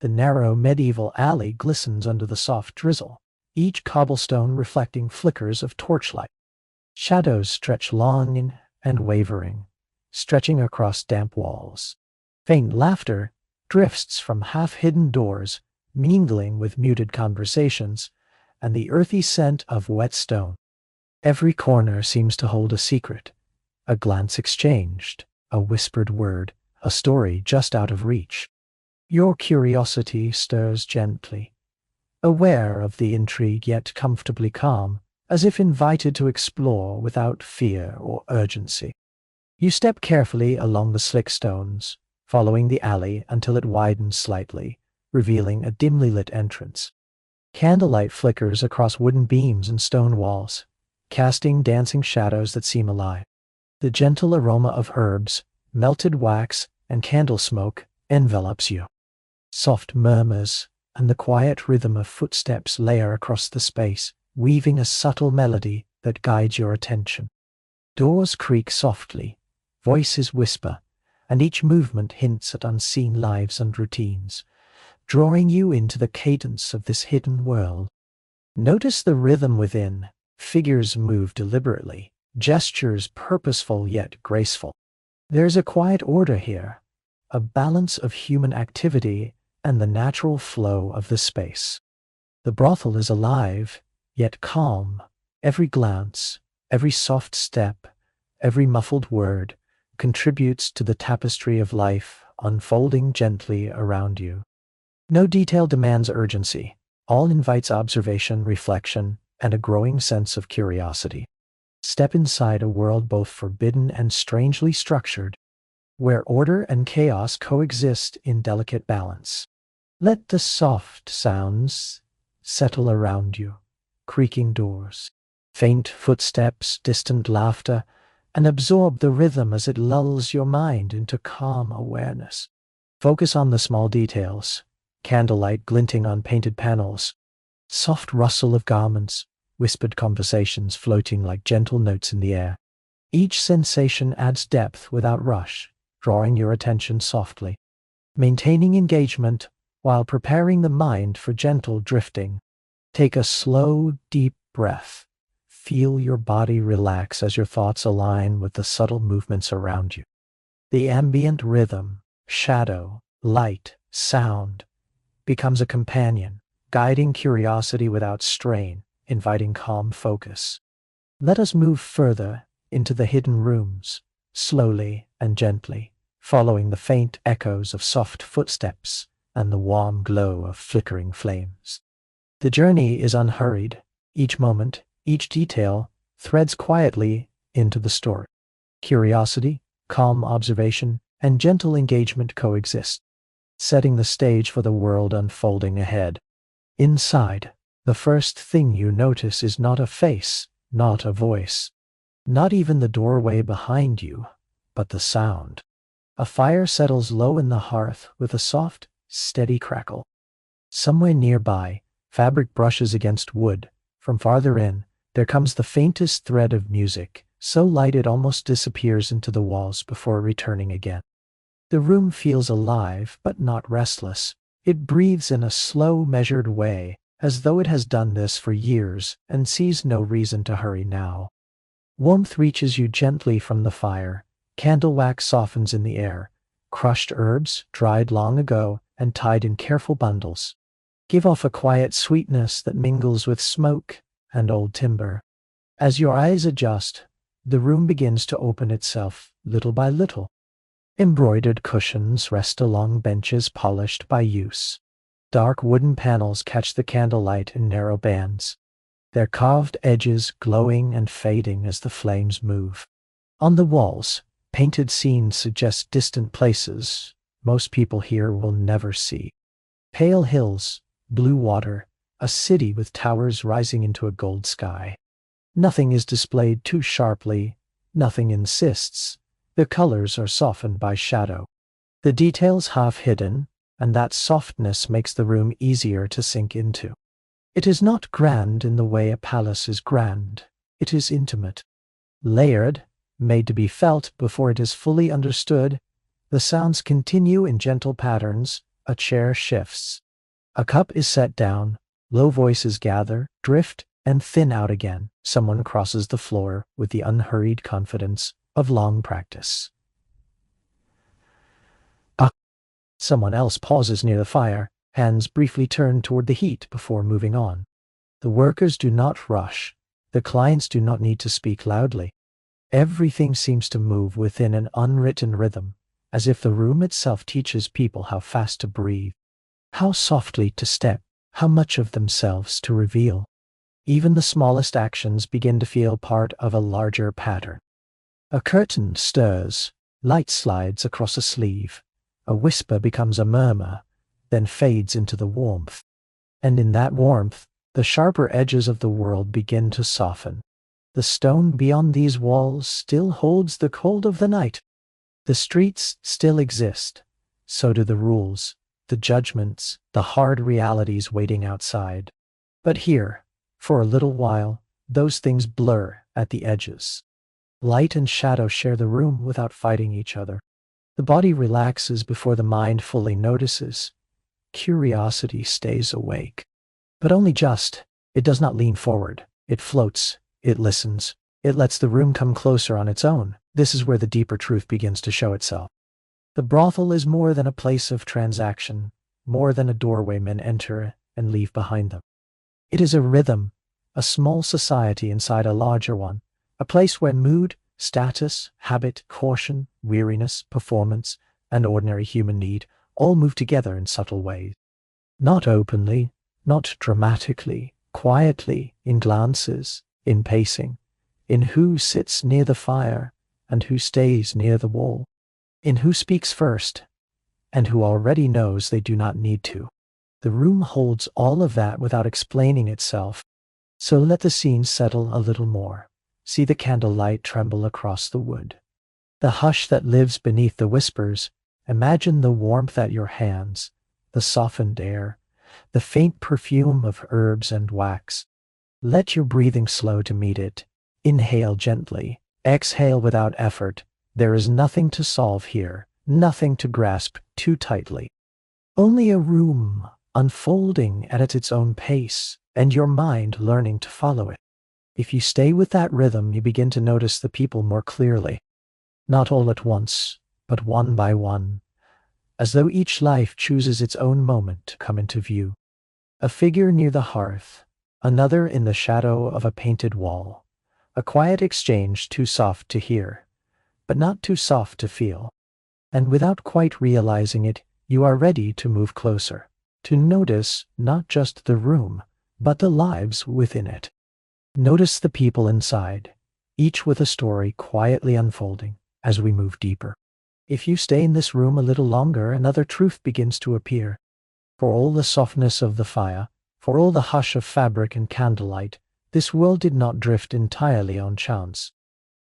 The narrow medieval alley glistens under the soft drizzle, each cobblestone reflecting flickers of torchlight. Shadows stretch long and wavering, stretching across damp walls. Faint laughter drifts from half-hidden doors, mingling with muted conversations, and the earthy scent of wet stone. Every corner seems to hold a secret, a glance exchanged, a whispered word, a story just out of reach. Your curiosity stirs gently, aware of the intrigue yet comfortably calm, as if invited to explore without fear or urgency. You step carefully along the slick stones, following the alley until it widens slightly, revealing a dimly lit entrance. Candlelight flickers across wooden beams and stone walls, casting dancing shadows that seem alive. The gentle aroma of herbs, melted wax, and candle smoke envelops you. Soft murmurs and the quiet rhythm of footsteps layer across the space, weaving a subtle melody that guides your attention. Doors creak softly, voices whisper, and each movement hints at unseen lives and routines, drawing you into the cadence of this hidden world. Notice the rhythm within. Figures move deliberately, gestures purposeful yet graceful. There's a quiet order here, a balance of human activity and the natural flow of the space. The brothel is alive, yet calm. Every glance, every soft step, every muffled word contributes to the tapestry of life unfolding gently around you. No detail demands urgency. All invites observation, reflection, and a growing sense of curiosity. Step inside a world both forbidden and strangely structured, where order and chaos coexist in delicate balance. Let the soft sounds settle around you, creaking doors, faint footsteps, distant laughter, and absorb the rhythm as it lulls your mind into calm awareness. Focus on the small details, candlelight glinting on painted panels, soft rustle of garments, whispered conversations floating like gentle notes in the air. Each sensation adds depth without rush, drawing your attention softly. Maintaining engagement while preparing the mind for gentle drifting. Take a slow, deep breath. Feel your body relax as your thoughts align with the subtle movements around you. The ambient rhythm, shadow, light, sound becomes a companion, guiding curiosity without strain, inviting calm focus. Let us move further into the hidden rooms, slowly and gently, following the faint echoes of soft footsteps and the warm glow of flickering flames. The journey is unhurried. Each moment, each detail threads quietly into the story. Curiosity, calm observation, and gentle engagement coexist, setting the stage for the world unfolding ahead. Inside, the first thing you notice is not a face, not a voice, not even the doorway behind you, but the sound. A fire settles low in the hearth with a soft, steady crackle. Somewhere nearby, fabric brushes against wood. From farther in, there comes the faintest thread of music, so light it almost disappears into the walls before returning again. The room feels alive, but not restless. It breathes in a slow, measured way, as though it has done this for years and sees no reason to hurry now. Warmth reaches you gently from the fire. Candle wax softens in the air. Crushed herbs, dried long ago and tied in careful bundles, give off a quiet sweetness that mingles with smoke and old timber. As your eyes adjust, the room begins to open itself little by little. Embroidered cushions rest along benches polished by use. Dark wooden panels catch the candlelight in narrow bands, their carved edges glowing and fading as the flames move. On the walls, painted scenes suggest distant places most people here will never see. Pale hills, blue water, a city with towers rising into a gold sky. Nothing is displayed too sharply, nothing insists. The colors are softened by shadow. The details half hidden, and that softness makes the room easier to sink into. It is not grand in the way a palace is grand. It is intimate. Layered, made to be felt before it is fully understood, the sounds continue in gentle patterns, A chair shifts. A cup is set down. Low voices gather, drift, and thin out again. Someone crosses the floor with the unhurried confidence of long practice. Someone else pauses near the fire, hands briefly turned toward the heat before moving on. The workers do not rush. The clients do not need to speak loudly. Everything seems to move within an unwritten rhythm, as if the room itself teaches people how fast to breathe, how softly to step, how much of themselves to reveal. Even the smallest actions begin to feel part of a larger pattern. A curtain stirs, light slides across a sleeve. A whisper becomes a murmur, then fades into the warmth. And in that warmth, the sharper edges of the world begin to soften. The stone beyond these walls still holds the cold of the night. The streets still exist. So do the rules, the judgments, the hard realities waiting outside. But here, for a little while, those things blur at the edges. Light and shadow share the room without fighting each other. The body relaxes before the mind fully notices. Curiosity stays awake. But only just. It does not lean forward. It floats. It listens. It lets the room come closer on its own. This is where the deeper truth begins to show itself. The brothel is more than a place of transaction, more than a doorway men enter and leave behind them. It is a rhythm, a small society inside a larger one, a place where mood, status, habit, caution, weariness, performance, and ordinary human need all move together in subtle ways. Not openly, not dramatically, quietly, in glances, in pacing, in who sits near the fire and who stays near the wall, in who speaks first and who already knows they do not need to. The room holds all of that without explaining itself. So let the scene settle a little more. See the candlelight tremble across the wood. The hush that lives beneath the whispers. Imagine the warmth at your hands, the softened air, the faint perfume of herbs and wax. Let your breathing slow to meet it. Inhale gently. Exhale without effort. There is nothing to solve here, nothing to grasp too tightly. Only a room unfolding at its own pace, and your mind learning to follow it. If you stay with that rhythm, you begin to notice the people more clearly. Not all at once, but one by one, as though each life chooses its own moment to come into view. A figure near the hearth, another in the shadow of a painted wall. A quiet exchange too soft to hear, but not too soft to feel. And without quite realizing it, you are ready to move closer, to notice not just the room, but the lives within it. Notice the people inside, each with a story quietly unfolding as we move deeper. If you stay in this room a little longer, another truth begins to appear. For all the softness of the fire, for all the hush of fabric and candlelight, this world did not drift entirely on chance.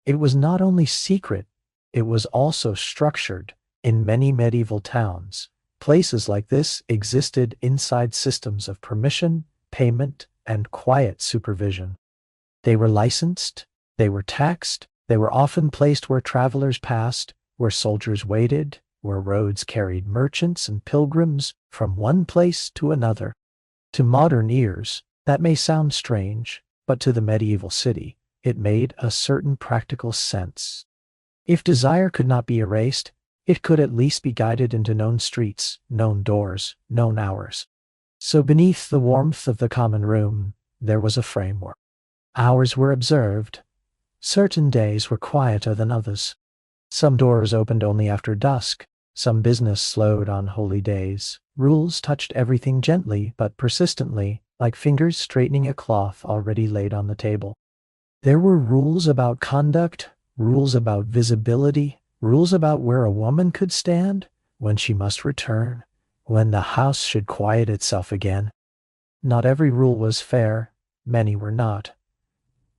It was not only secret, it was also structured. In many medieval towns, places like this existed inside systems of permission, payment, and quiet supervision. They were licensed, they were taxed, they were often placed where travelers passed, where soldiers waited, where roads carried merchants and pilgrims from one place to another. To modern ears, that may sound strange, but to the medieval city, it made a certain practical sense. If desire could not be erased, it could at least be guided into known streets, known doors, known hours. So beneath the warmth of the common room, there was a framework. Hours were observed. Certain days were quieter than others. Some doors opened only after dusk. Some business slowed on holy days. Rules touched everything gently but persistently, like fingers straightening a cloth already laid on the table. There were rules about conduct, rules about visibility, rules about where a woman could stand, when she must return, when the house should quiet itself again. Not every rule was fair, many were not.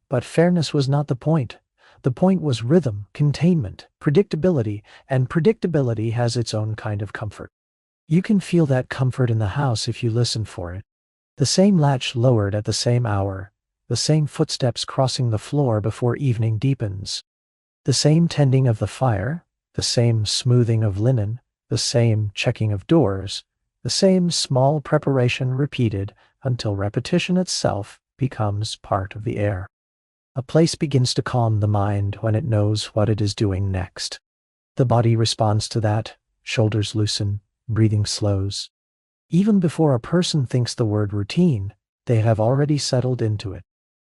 But fairness was not the point. The point was rhythm, containment, predictability, and predictability has its own kind of comfort. You can feel that comfort in the house if you listen for it. The same latch lowered at the same hour, the same footsteps crossing the floor before evening deepens, the same tending of the fire, the same smoothing of linen, the same checking of doors, The same small preparation repeated until repetition itself becomes part of the air. A place begins to calm the mind when it knows what it is doing next. The body responds to that, shoulders loosen, breathing slows. Even before a person thinks the word routine, they have already settled into it.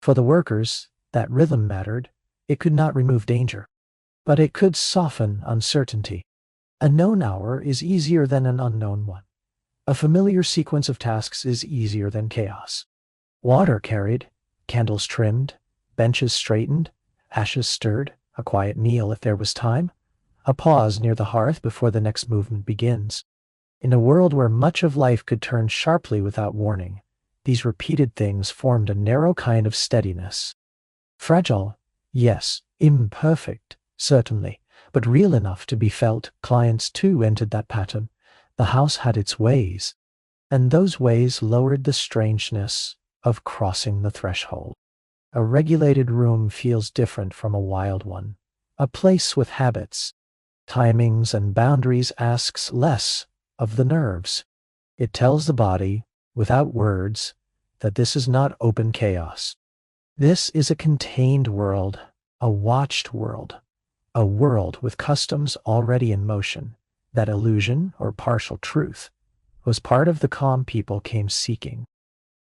For the workers, that rhythm mattered. It could not remove danger, but it could soften uncertainty. A known hour is easier than an unknown one. A familiar sequence of tasks is easier than chaos. Water carried, candles trimmed, benches straightened, ashes stirred, a quiet meal if there was time, a pause near the hearth before the next movement begins. In a world where much of life could turn sharply without warning, these repeated things formed a narrow kind of steadiness. Fragile, yes, imperfect, certainly, but real enough to be felt. Clients too entered that pattern. The house had its ways, and those ways lowered the strangeness of crossing the threshold. A regulated room feels different from a wild one. A place with habits, timings, and boundaries asks less of the nerves. It tells the body, without words, that this is not open chaos. This is a contained world, a watched world, a world with customs already in motion. That illusion, or partial truth, was part of the calm people came seeking,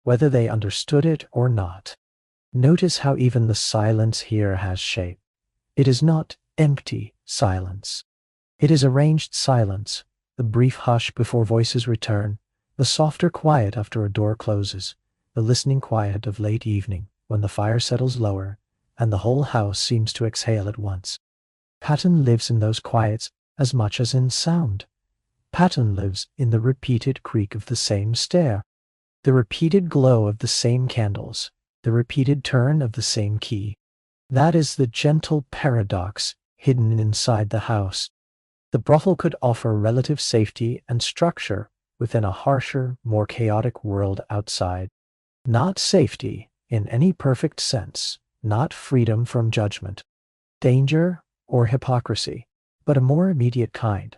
whether they understood it or not. Notice how even the silence here has shape. It is not empty silence. It is arranged silence, the brief hush before voices return, the softer quiet after a door closes, the listening quiet of late evening when the fire settles lower and the whole house seems to exhale at once. Pattern lives in those quiets as much as in sound. Pattern lives in the repeated creak of the same stair, the repeated glow of the same candles, the repeated turn of the same key. That is the gentle paradox hidden inside the house. The brothel could offer relative safety and structure within a harsher, more chaotic world outside. Not safety in any perfect sense, not freedom from judgment, danger, or hypocrisy, but a more immediate kind,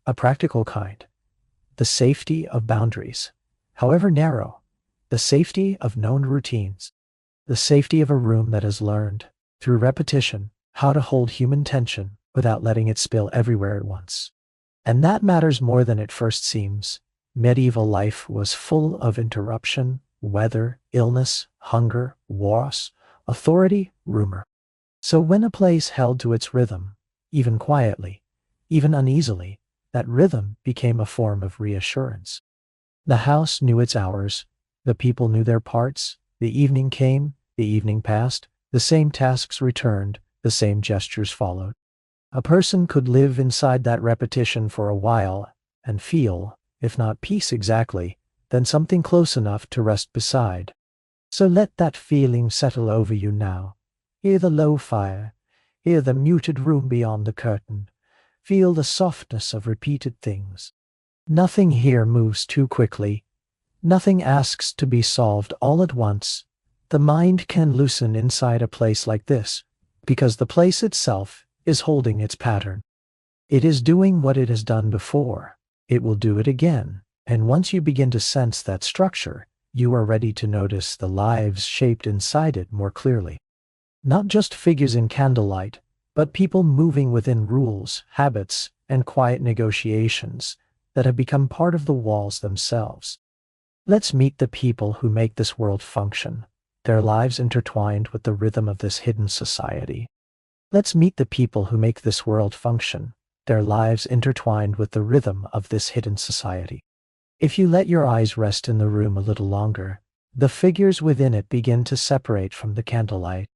a practical kind. The safety of boundaries, however narrow, the safety of known routines, the safety of a room that has learned, through repetition, how to hold human tension without letting it spill everywhere at once. And that matters more than it first seems. Medieval life was full of interruption, weather, illness, hunger, wars, authority, rumor. So when a place held to its rhythm, even quietly, even uneasily, that rhythm became a form of reassurance. The house knew its hours, the people knew their parts, the evening came, the evening passed, the same tasks returned, the same gestures followed. A person could live inside that repetition for a while and feel, if not peace exactly, then something close enough to rest beside. So let that feeling settle over you now. Hear the low fire, hear the muted room beyond the curtain, feel the softness of repeated things. Nothing here moves too quickly. Nothing asks to be solved all at once. The mind can loosen inside a place like this, because the place itself is holding its pattern. It is doing what it has done before. It will do it again. And once you begin to sense that structure, you are ready to notice the lives shaped inside it more clearly. Not just figures in candlelight, but people moving within rules, habits, and quiet negotiations that have become part of the walls themselves. Let's meet the people who make this world function, their lives intertwined with the rhythm of this hidden society. Let's meet the people who make this world function, their lives intertwined with the rhythm of this hidden society. If you let your eyes rest in the room a little longer, the figures within it begin to separate from the candlelight.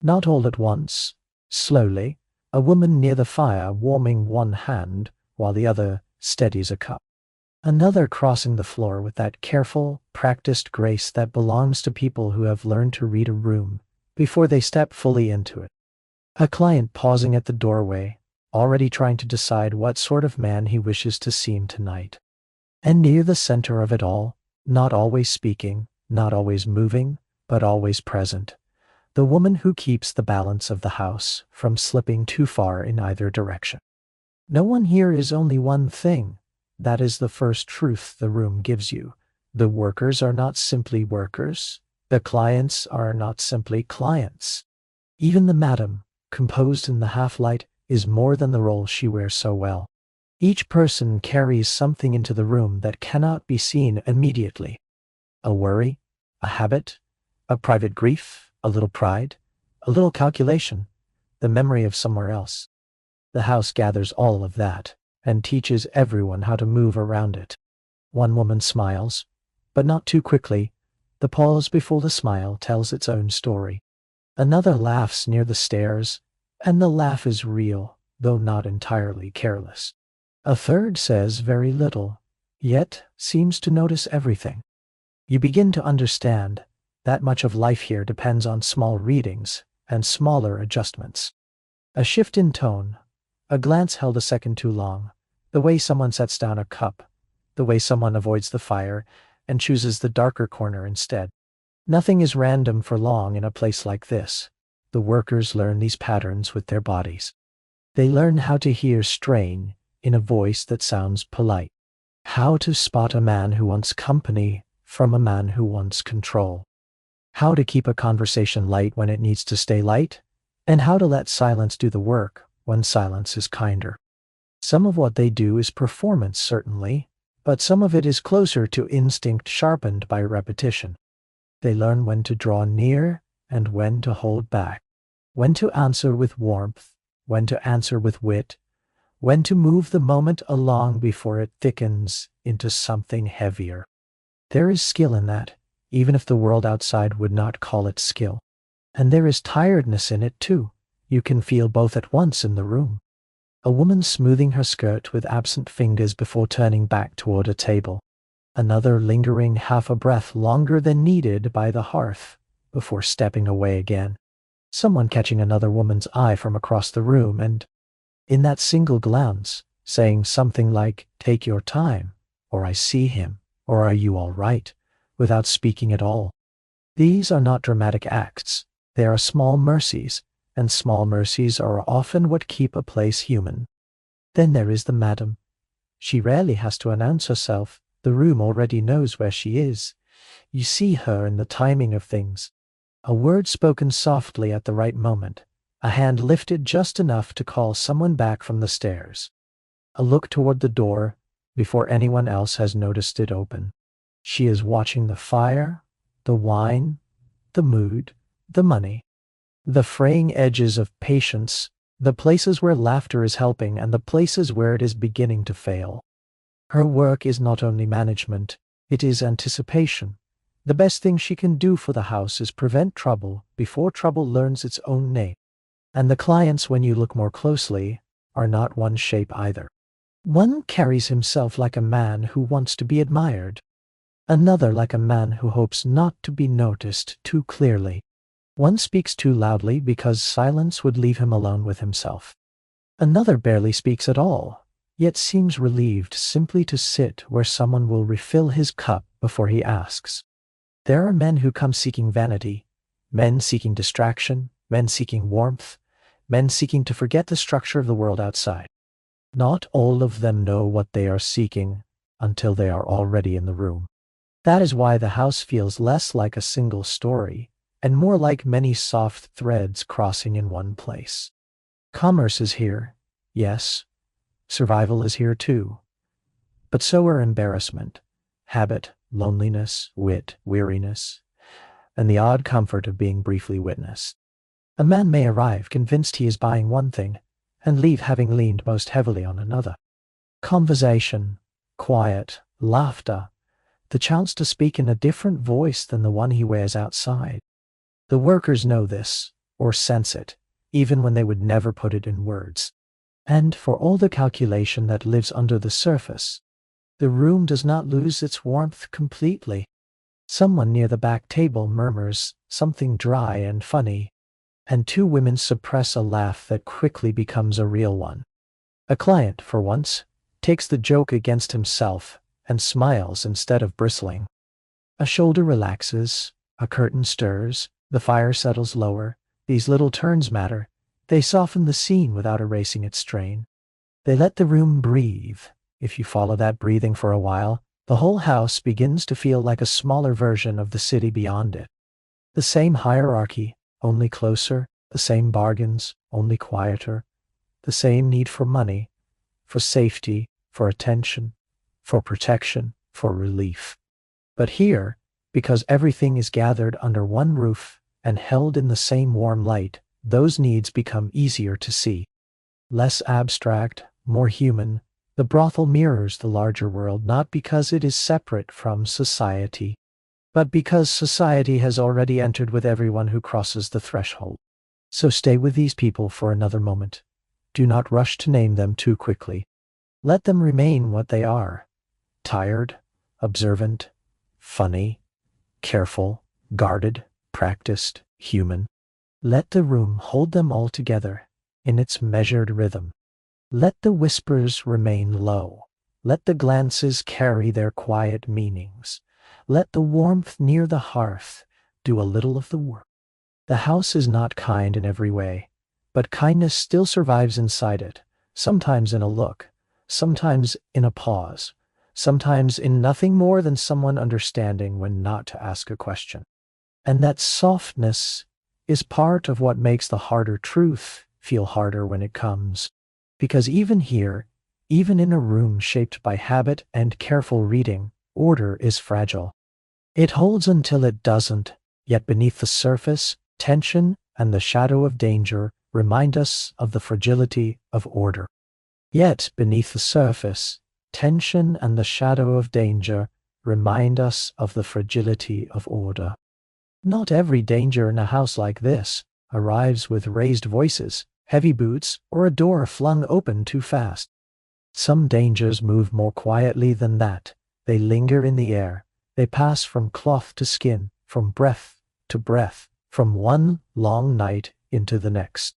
Not all at once, slowly, a woman near the fire warming one hand while the other steadies a cup. Another crossing the floor with that careful, practiced grace that belongs to people who have learned to read a room before they step fully into it. A client pausing at the doorway, already trying to decide what sort of man he wishes to seem tonight. And near the center of it all, not always speaking, not always moving, but always present, the woman who keeps the balance of the house from slipping too far in either direction. No one here is only one thing. That is the first truth the room gives you. The workers are not simply workers. The clients are not simply clients. Even the madam, composed in the half-light, is more than the role she wears so well. Each person carries something into the room that cannot be seen immediately. A worry, a habit, a private grief, a little pride, a little calculation, the memory of somewhere else. The house gathers all of that and teaches everyone how to move around it. One woman smiles, but not too quickly. The pause before the smile tells its own story. Another laughs near the stairs, and the laugh is real, though not entirely careless. A third says very little, yet seems to notice everything. You begin to understand that much of life here depends on small readings and smaller adjustments. A shift in tone, a glance held a second too long, the way someone sets down a cup, the way someone avoids the fire and chooses the darker corner instead. Nothing is random for long in a place like this. The workers learn these patterns with their bodies. They learn how to hear strain in a voice that sounds polite, how to spot a man who wants company from a man who wants control, how to keep a conversation light when it needs to stay light, and how to let silence do the work when silence is kinder. Some of what they do is performance, certainly, but some of it is closer to instinct sharpened by repetition. They learn when to draw near and when to hold back, when to answer with warmth, when to answer with wit, when to move the moment along before it thickens into something heavier. There is skill in that, even if the world outside would not call it skill. And there is tiredness in it too. You can feel both at once in the room. A woman smoothing her skirt with absent fingers before turning back toward a table. Another lingering half a breath longer than needed by the hearth before stepping away again. Someone catching another woman's eye from across the room and, in that single glance, saying something like, "Take your time," or "I see him," or "Are you all right?" without speaking at all. These are not dramatic acts. They are small mercies, and small mercies are often what keep a place human. Then there is the madam. She rarely has to announce herself. The room already knows where she is. You see her in the timing of things. A word spoken softly at the right moment. A hand lifted just enough to call someone back from the stairs. A look toward the door before anyone else has noticed it open. She is watching the fire, the wine, the mood, the money, the fraying edges of patience, the places where laughter is helping and the places where it is beginning to fail. Her work is not only management, it is anticipation. The best thing she can do for the house is prevent trouble before trouble learns its own name. And the clients, when you look more closely, are not one shape either. One carries himself like a man who wants to be admired. Another like a man who hopes not to be noticed too clearly. One speaks too loudly because silence would leave him alone with himself. Another barely speaks at all, yet seems relieved simply to sit where someone will refill his cup before he asks. There are men who come seeking vanity, men seeking distraction, men seeking warmth, men seeking to forget the structure of the world outside. Not all of them know what they are seeking until they are already in the room. That is why the house feels less like a single story and more like many soft threads crossing in one place. Commerce is here, yes. Survival is here too. But so are embarrassment, habit, loneliness, wit, weariness, and the odd comfort of being briefly witnessed. A man may arrive convinced he is buying one thing and leave having leaned most heavily on another. Conversation, quiet, laughter, the chance to speak in a different voice than the one he wears outside. The workers know this, or sense it, even when they would never put it in words. And for all the calculation that lives under the surface, the room does not lose its warmth completely. Someone near the back table murmurs something dry and funny, and two women suppress a laugh that quickly becomes a real one. A client, for once, takes the joke against himself and smiles instead of bristling. A shoulder relaxes, a curtain stirs, the fire settles lower. These little turns matter. They soften the scene without erasing its strain. They let the room breathe, if you follow that breathing for a while, the whole house begins to feel like a smaller version of the city beyond it. The same hierarchy, only closer, the same bargains, only quieter, the same need for money, for safety, for attention, for protection, for relief. But here, because everything is gathered under one roof and held in the same warm light, those needs become easier to see. Less abstract, more human, the brothel mirrors the larger world not because it is separate from society, but because society has already entered with everyone who crosses the threshold. So stay with these people for another moment. Do not rush to name them too quickly. Let them remain what they are: tired, observant, funny, careful, guarded, practiced, human. Let the room hold them all together in its measured rhythm. Let the whispers remain low. Let the glances carry their quiet meanings. Let the warmth near the hearth do a little of the work. The house is not kind in every way, but kindness still survives inside it, sometimes in a look, sometimes in a pause, sometimes in nothing more than someone understanding when not to ask a question. And that softness is part of what makes the harder truth feel harder when it comes. Because even here, even in a room shaped by habit and careful reading, order is fragile. It holds until it doesn't, yet beneath the surface, tension and the shadow of danger remind us of the fragility of order. Yet beneath the surface, tension and the shadow of danger remind us of the fragility of order. Not every danger in a house like this arrives with raised voices, heavy boots, or a door flung open too fast. Some dangers move more quietly than that. They linger in the air. They pass from cloth to skin, from breath to breath, from one long night into the next.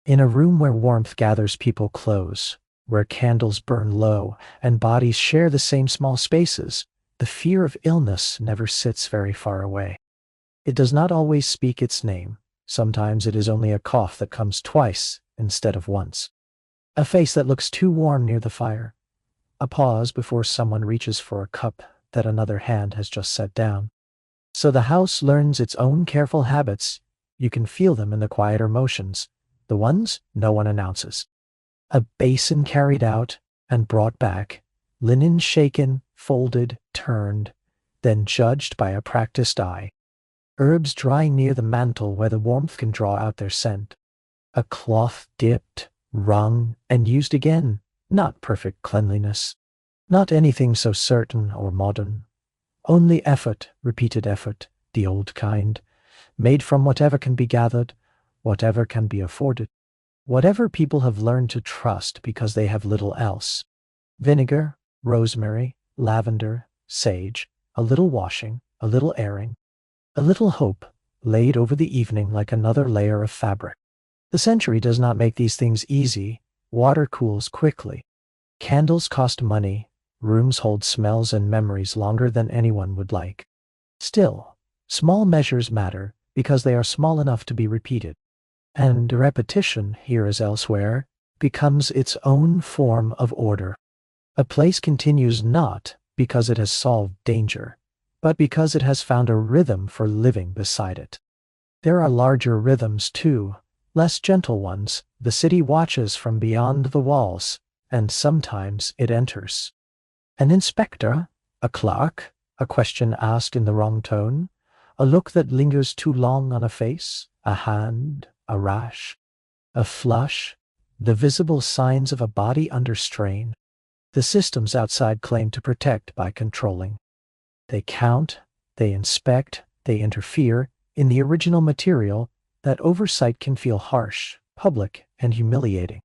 In a room where warmth gathers people close, where candles burn low and bodies share the same small spaces, the fear of illness never sits very far away. It does not always speak its name. Sometimes it is only a cough that comes twice instead of once. A face that looks too warm near the fire. A pause before someone reaches for a cup that another hand has just set down. So the house learns its own careful habits. You can feel them in the quieter motions, the ones no one announces. A basin carried out and brought back, linen shaken, folded, turned, then judged by a practiced eye. Herbs drying near the mantle where the warmth can draw out their scent. A cloth dipped, wrung, and used again. Not perfect cleanliness. Not anything so certain or modern. Only effort, repeated effort, the old kind, made from whatever can be gathered, whatever can be afforded, whatever people have learned to trust because they have little else. Vinegar, rosemary, lavender, sage, a little washing, a little airing, a little hope laid over the evening like another layer of fabric. The century does not make these things easy. Water cools quickly. Candles cost money. Rooms hold smells and memories longer than anyone would like. Still, small measures matter because they are small enough to be repeated. And repetition, here as elsewhere, becomes its own form of order. A place continues not because it has solved danger, but because it has found a rhythm for living beside it. There are larger rhythms too, less gentle ones. The city watches from beyond the walls, and sometimes it enters. An inspector, a clerk, a question asked in the wrong tone, a look that lingers too long on a face, a hand, a rash, a flush, the visible signs of a body under strain. The systems outside claim to protect by controlling. They count, they inspect, they interfere. In the original material, that oversight can feel harsh, public, and humiliating.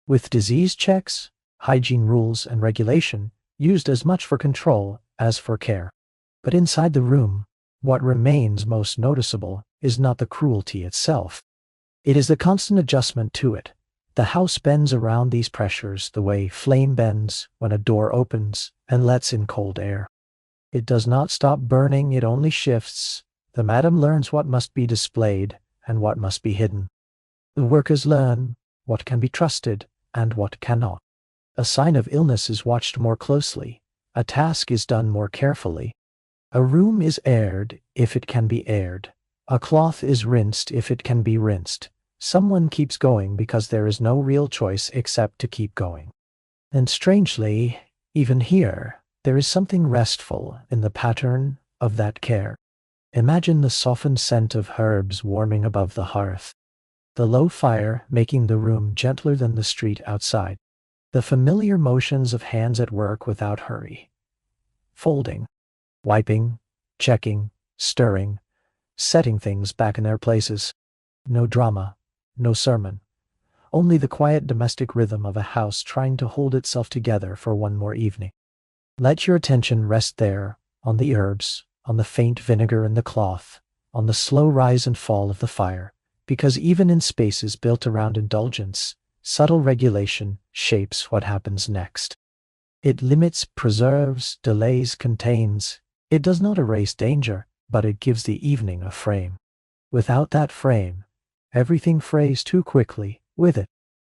With disease checks, hygiene rules, and regulation used as much for control as for care. But inside the room, what remains most noticeable is not the cruelty itself. It is the constant adjustment to it. The house bends around these pressures the way flame bends when a door opens and lets in cold air. It does not stop burning, it only shifts. The madam learns what must be displayed and what must be hidden. The workers learn what can be trusted and what cannot. A sign of illness is watched more closely. A task is done more carefully. A room is aired if it can be aired. A cloth is rinsed if it can be rinsed. Someone keeps going because there is no real choice except to keep going. And strangely, even here, there is something restful in the pattern of that care. Imagine the softened scent of herbs warming above the hearth. The low fire making the room gentler than the street outside. The familiar motions of hands at work without hurry. Folding, wiping, checking, stirring, setting things back in their places. No drama, no sermon. Only the quiet domestic rhythm of a house trying to hold itself together for one more evening. Let your attention rest there, on the herbs, on the faint vinegar in the cloth, on the slow rise and fall of the fire, because even in spaces built around indulgence, subtle regulation shapes what happens next. It limits, preserves, delays, contains. It does not erase danger, but it gives the evening a frame. Without that frame, everything frays too quickly with it.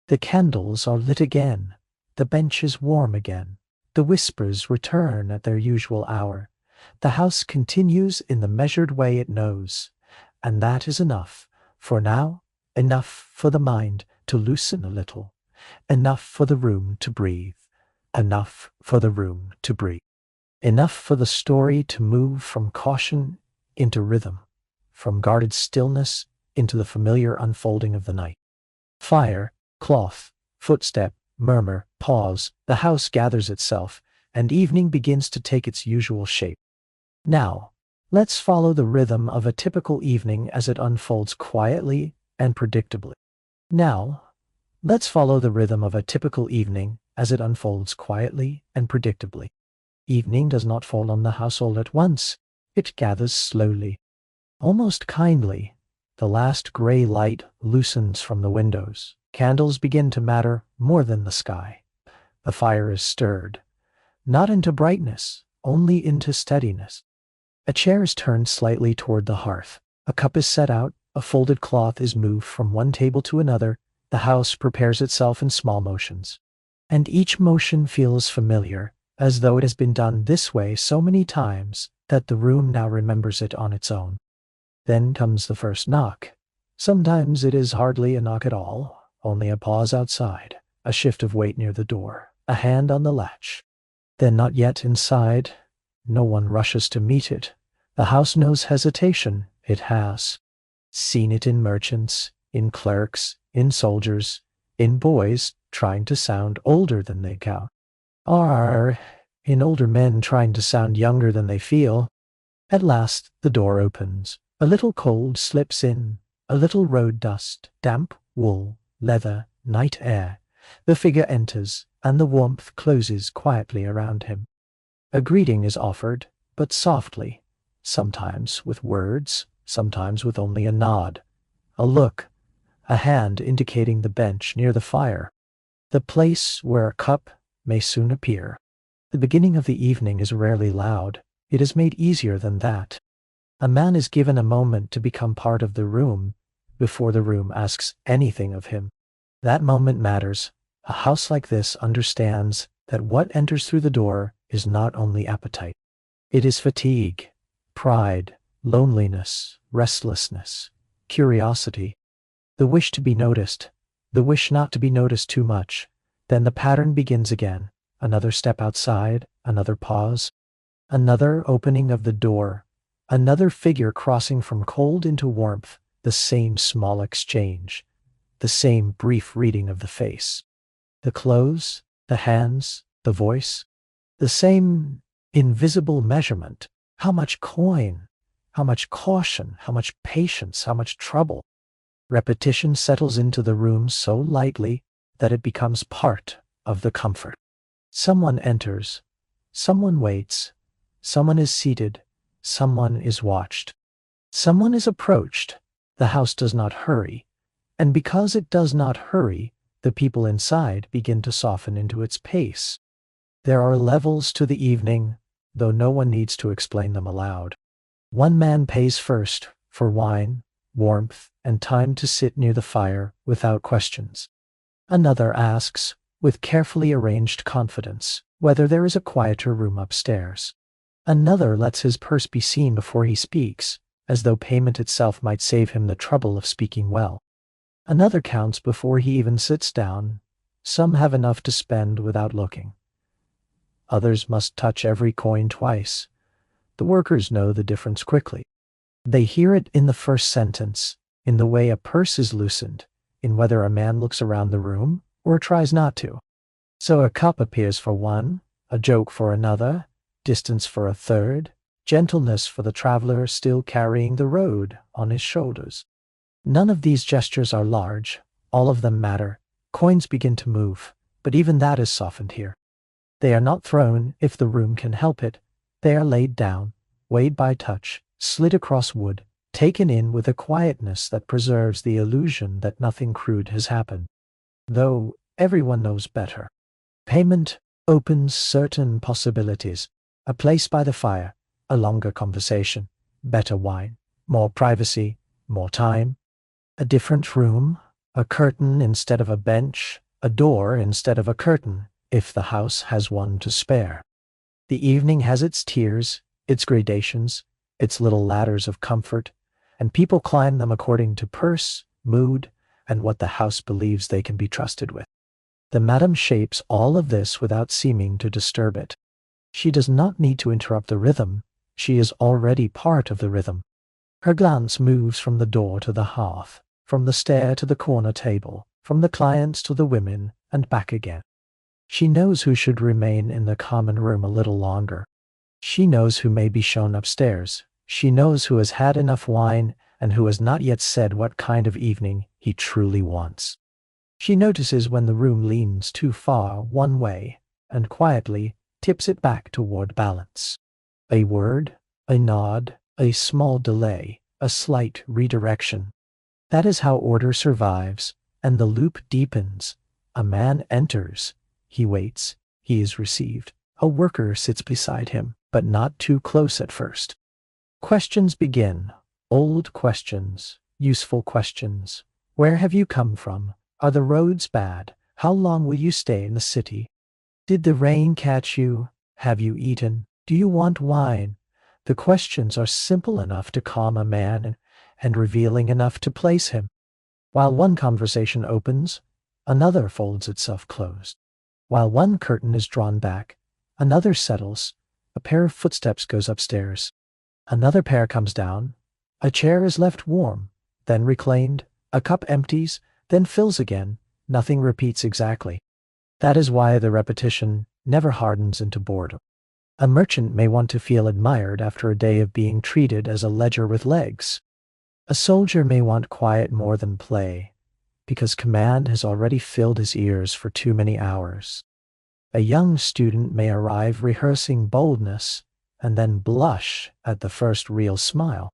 The candles are lit again. The bench is warm again. The whispers return at their usual hour. The house continues in the measured way it knows. And that is enough. For now, enough for the mind to loosen a little. Enough for the room to breathe. Enough for the room to breathe. Enough for the story to move from caution into rhythm, from guarded stillness into the familiar unfolding of the night. Fire, cloth, footstep, murmur, pause, the house gathers itself, and evening begins to take its usual shape. Now, let's follow the rhythm of a typical evening as it unfolds quietly and predictably. Now, let's follow the rhythm of a typical evening as it unfolds quietly and predictably. Evening does not fall on the house all at once. It gathers slowly, almost kindly. The last gray light loosens from the windows. Candles begin to matter more than the sky. The fire is stirred, not into brightness, only into steadiness. A chair is turned slightly toward the hearth. A cup is set out. A folded cloth is moved from one table to another. The house prepares itself in small motions. And each motion feels familiar, as though it has been done this way so many times that the room now remembers it on its own. Then comes the first knock. Sometimes it is hardly a knock at all, only a pause outside, a shift of weight near the door, a hand on the latch. Then not yet inside. No one rushes to meet it. The house knows hesitation. It has seen it in merchants, in clerks, in soldiers, in boys trying to sound older than they count, or in older men trying to sound younger than they feel. At last the door opens. A little cold slips in, a little road dust, damp wool, leather, night air. The figure enters, and the warmth closes quietly around him. A greeting is offered, but softly, sometimes with words, sometimes with only a nod, a look, a hand indicating the bench near the fire, the place where a cup may soon appear. The beginning of the evening is rarely loud. It is made easier than that. A man is given a moment to become part of the room before the room asks anything of him. That moment matters. A house like this understands that what enters through the door is not only appetite. It is fatigue, pride, loneliness, restlessness, curiosity, the wish to be noticed, the wish not to be noticed too much. Then the pattern begins again. Another step outside, another pause, another opening of the door, another figure crossing from cold into warmth, the same small exchange, the same brief reading of the face, the clothes, the hands, the voice, the same invisible measurement. How much coin, how much caution, how much patience, how much trouble. Repetition settles into the room so lightly that it becomes part of the comfort. Someone enters, someone waits, someone is seated, someone is watched. Someone is approached. The house does not hurry, and because it does not hurry, the people inside begin to soften into its pace. There are levels to the evening, though no one needs to explain them aloud. One man pays first for wine, warmth, and time to sit near the fire without questions. Another asks, with carefully arranged confidence, whether there is a quieter room upstairs. Another lets his purse be seen before he speaks, as though payment itself might save him the trouble of speaking well. Another counts before he even sits down. Some have enough to spend without looking. Others must touch every coin twice. The workers know the difference quickly. They hear it in the first sentence, in the way a purse is loosened, in whether a man looks around the room or tries not to. So a cup appears for one, a joke for another, distance for a third, gentleness for the traveler still carrying the road on his shoulders. None of these gestures are large. All of them matter. Coins begin to move, but even that is softened here. They are not thrown if the room can help it. They are laid down, weighed by touch, slid across wood, taken in with a quietness that preserves the illusion that nothing crude has happened. Though everyone knows better. Payment opens certain possibilities. A place by the fire, a longer conversation, better wine, more privacy, more time. A different room, a curtain instead of a bench, a door instead of a curtain, if the house has one to spare. The evening has its tiers, its gradations, its little ladders of comfort, and people climb them according to purse, mood, and what the house believes they can be trusted with. The madam shapes all of this without seeming to disturb it. She does not need to interrupt the rhythm. She is already part of the rhythm. Her glance moves from the door to the hearth, from the stair to the corner table, from the clients to the women, and back again. She knows who should remain in the common room a little longer. She knows who may be shown upstairs. She knows who has had enough wine and who has not yet said what kind of evening he truly wants. She notices when the room leans too far one way and quietly tips it back toward balance. A word, a nod, a small delay, a slight redirection. That is how order survives, and the loop deepens. A man enters. He waits. He is received. A worker sits beside him, but not too close at first. Questions begin. Old questions, useful questions. Where have you come from? Are the roads bad? How long will you stay in the city? Did the rain catch you? Have you eaten? Do you want wine? The questions are simple enough to calm a man and revealing enough to place him. While one conversation opens, another folds itself closed. While one curtain is drawn back, another settles. A pair of footsteps goes upstairs. Another pair comes down. A chair is left warm, then reclaimed. A cup empties, then fills again. Nothing repeats exactly. That is why the repetition never hardens into boredom. A merchant may want to feel admired after a day of being treated as a ledger with legs. A soldier may want quiet more than play, because command has already filled his ears for too many hours. A young student may arrive rehearsing boldness and then blush at the first real smile.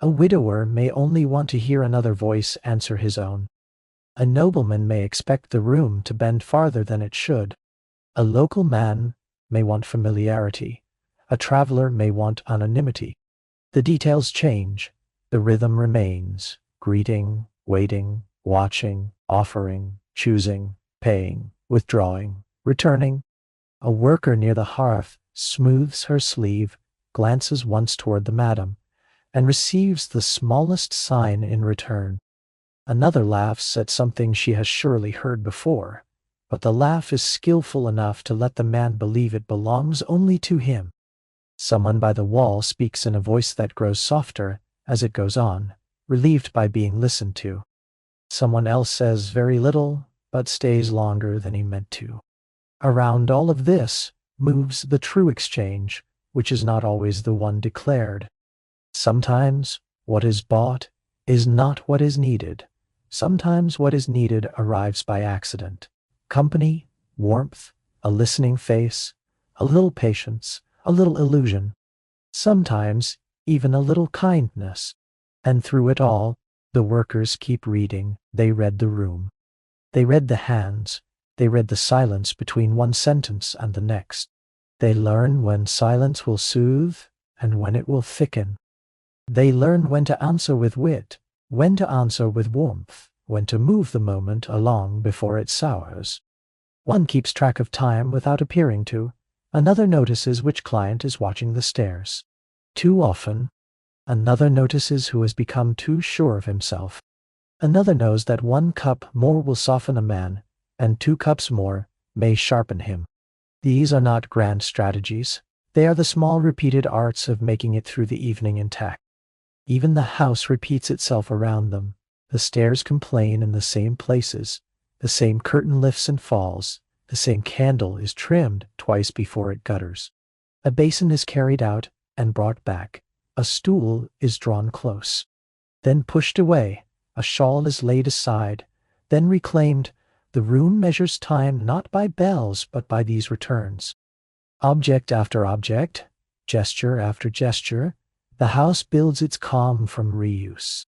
A widower may only want to hear another voice answer his own. A nobleman may expect the room to bend farther than it should. A local man may want familiarity. A traveler may want anonymity. The details change. The rhythm remains. Greeting, waiting, watching, offering, choosing, paying, withdrawing, returning. A worker near the hearth smooths her sleeve, glances once toward the madam, and receives the smallest sign in return. Another laughs at something she has surely heard before, but the laugh is skillful enough to let the man believe it belongs only to him. Someone by the wall speaks in a voice that grows softer as it goes on, relieved by being listened to. Someone else says very little, but stays longer than he meant to. Around all of this moves the true exchange, which is not always the one declared. Sometimes what is bought is not what is needed. Sometimes what is needed arrives by accident. Company, warmth, a listening face, a little patience, a little illusion. Sometimes even a little kindness. And through it all, the workers keep reading. They read the room. They read the hands. They read the silence between one sentence and the next. They learn when silence will soothe and when it will thicken. They learn when to answer with wit, when to answer with warmth, when to move the moment along before it sours. One keeps track of time without appearing to. Another notices which client is watching the stairs too often. Another notices who has become too sure of himself. Another knows that 1 cup more will soften a man, and 2 cups more may sharpen him. These are not grand strategies. They are the small repeated arts of making it through the evening intact. Even the house repeats itself around them. The stairs complain in the same places. The same curtain lifts and falls. The same candle is trimmed twice before it gutters. A basin is carried out and brought back. A stool is drawn close, then pushed away. A shawl is laid aside, then reclaimed. The room measures time not by bells but by these returns. Object after object, gesture after gesture, the house builds its calm from reuse.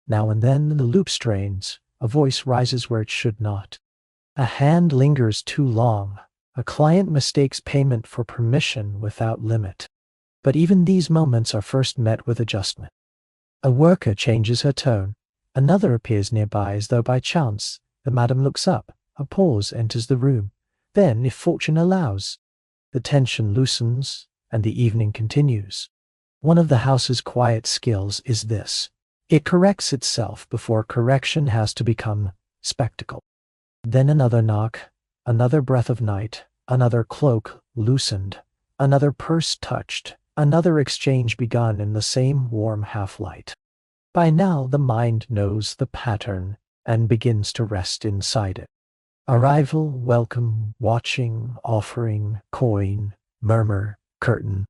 Now and then the loop strains, a voice rises where it should not. A hand lingers too long, a client mistakes payment for permission without limit. But even these moments are first met with adjustment. A worker changes her tone, another appears nearby as though by chance. The madam looks up, a pause enters the room. Then, if fortune allows, the tension loosens, and the evening continues. One of the house's quiet skills is this. It corrects itself before correction has to become spectacle. Then another knock, another breath of night, another cloak loosened, another purse touched, another exchange begun in the same warm half-light. By now the mind knows the pattern and begins to rest inside it. Arrival, welcome, watching, offering, coin, murmur, curtain.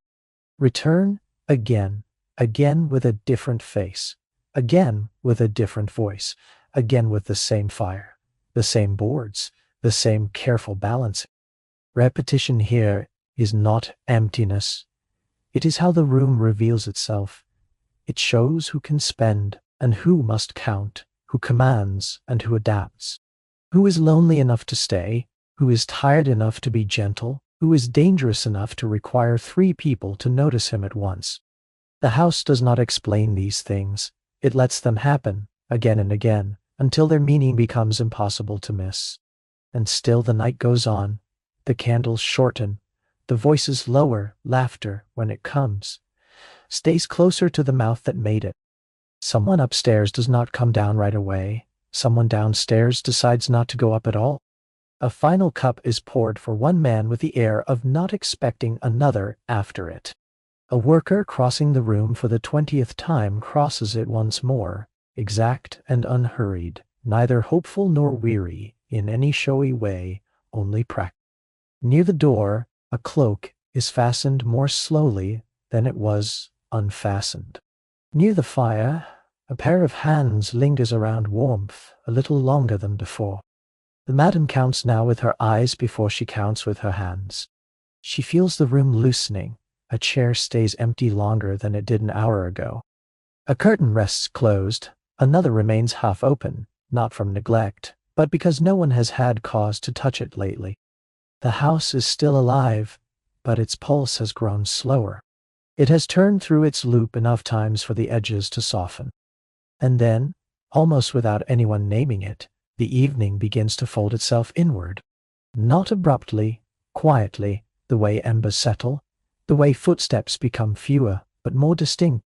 Return, again, again with a different face, again with a different voice, again with the same fire, the same boards, the same careful balancing. Repetition here is not emptiness. It is how the room reveals itself. It shows who can spend and who must count, who commands and who adapts, who is lonely enough to stay, who is tired enough to be gentle, who is dangerous enough to require 3 people to notice him at once. The house does not explain these things. It lets them happen again and again until their meaning becomes impossible to miss. And still the night goes on. The candles shorten. The voices lower. Laughter, when it comes, stays closer to the mouth that made it. Someone upstairs does not come down right away. Someone downstairs decides not to go up at all. A final cup is poured for one man with the air of not expecting another after it. A worker crossing the room for the 20th time crosses it once more, exact and unhurried, neither hopeful nor weary in any showy way, only practical. Near the door, a cloak is fastened more slowly than it was unfastened. Near the fire, a pair of hands lingers around warmth a little longer than before. The madam counts now with her eyes before she counts with her hands. She feels the room loosening. A chair stays empty longer than it did an hour ago. A curtain rests closed. Another remains half open, not from neglect, but because no one has had cause to touch it lately. The house is still alive, but its pulse has grown slower. It has turned through its loop enough times for the edges to soften. And then, almost without anyone naming it, the evening begins to fold itself inward. Not abruptly, quietly, the way embers settle, the way footsteps become fewer but more distinct,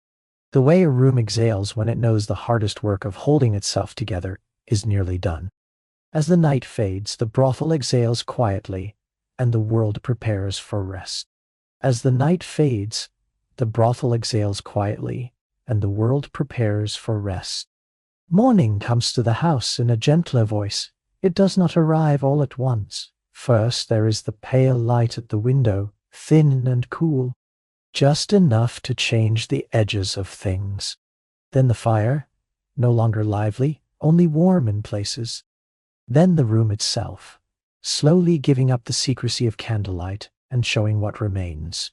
the way a room exhales when it knows the hardest work of holding itself together is nearly done. As the night fades, the brothel exhales quietly, and the world prepares for rest. As the night fades, the brothel exhales quietly, and the world prepares for rest. Morning comes to the house in a gentler voice. It does not arrive all at once. First there is the pale light at the window, thin and cool, just enough to change the edges of things. Then the fire, no longer lively, only warm in places. Then the room itself, slowly giving up the secrecy of candlelight and showing what remains.